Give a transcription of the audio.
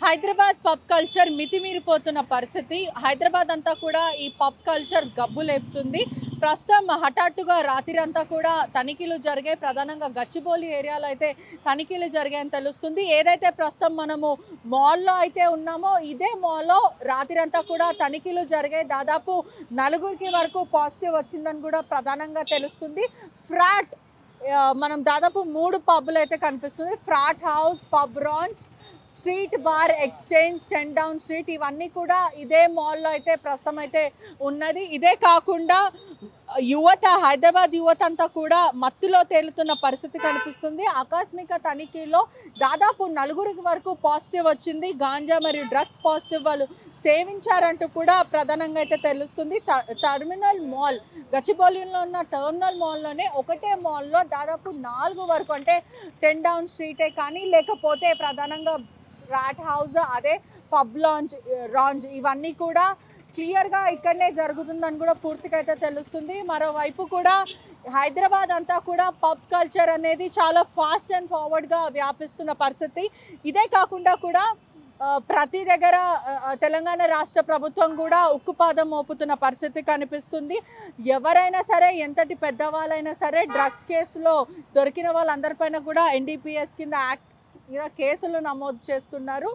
Hyderabad pub culture మితిమీరిపోతున్న పరిస్థితి. హైదరాబాద్ అంతా కూడా ఈ పబ్ కల్చర్ గబ్బు లేపుతుంది. ప్రస్తుతం హఠాత్తుగా రాత్రంతా కూడా తనిఖీలు జరిగాయి. ప్రధానంగా గచ్చిబౌలి ఏరియాలో అయితే తనిఖీలు జరిగాయని తెలుస్తుంది. ఏదైతే ప్రస్తుతం మనము మాల్‌లో అయితే ఉన్నామో ఇదే మాల్‌లో రాత్రంతా కూడా తనిఖీలు జరిగాయి. దాదాపు నలుగురికి వరకు పాజిటివ్ వచ్చిందని కూడా ప్రధానంగా తెలుస్తుంది. ఫ్రాట్ మనం దాదాపు 3 పబ్బులు అయితే కనిపిస్తుంది. Frat house, pub ranch, street bar exchange, 10 down street ఇవన్నీ కూడా ఇదే మాల్లో అయితే ప్రస్తుతం అయితే ఉన్నది. ఇదే కాకుండా హైదరాబాద్ యువత అంతా కూడా మత్తులో తేలుతున్న పరిస్థితి కనిపిస్తుంది. ఆకస్మిక తనిఖీలో దాదాపు నలుగురికి వరకు పాజిటివ్ వచ్చింది. గాంజా మరియు డ్రగ్స్ పాజిటివ్ వాళ్ళు సేవించారంటూ కూడా ప్రధానంగా అయితే తెలుస్తుంది. టర్మినల్ మాల్, గచ్చిబౌలిలో ఉన్న టర్మినల్ మాల్లోనే ఒకటే మాల్లో దాదాపు 4 వరకు, అంటే 10 డౌన్ స్ట్రీటే కానీ లేకపోతే ప్రధానంగా ఫ్రాట్ హౌస్, అదే పబ్ రాంజ్ ఇవన్నీ కూడా క్లియర్గా ఇక్కడనే జరుగుతుందని కూడా పూర్తిగా అయితే తెలుస్తుంది. మరోవైపు కూడా హైదరాబాద్ అంతా కూడా పబ్ కల్చర్ అనేది చాలా ఫాస్ట్ అండ్ ఫార్వర్డ్గా వ్యాపిస్తున్న పరిస్థితి. ఇదే కాకుండా కూడా ప్రతి దగ్గర తెలంగాణ రాష్ట్ర ప్రభుత్వం కూడా ఉక్కుపాదం మోపుతున్న పరిస్థితి కనిపిస్తుంది. ఎవరైనా సరే, ఎంతటి పెద్దవాళ్ళైనా సరే, డ్రగ్స్ కేసులో దొరికిన వాళ్ళందరిపైన కూడా NDPS కింద కేసులు నమోదు చేస్తున్నారు.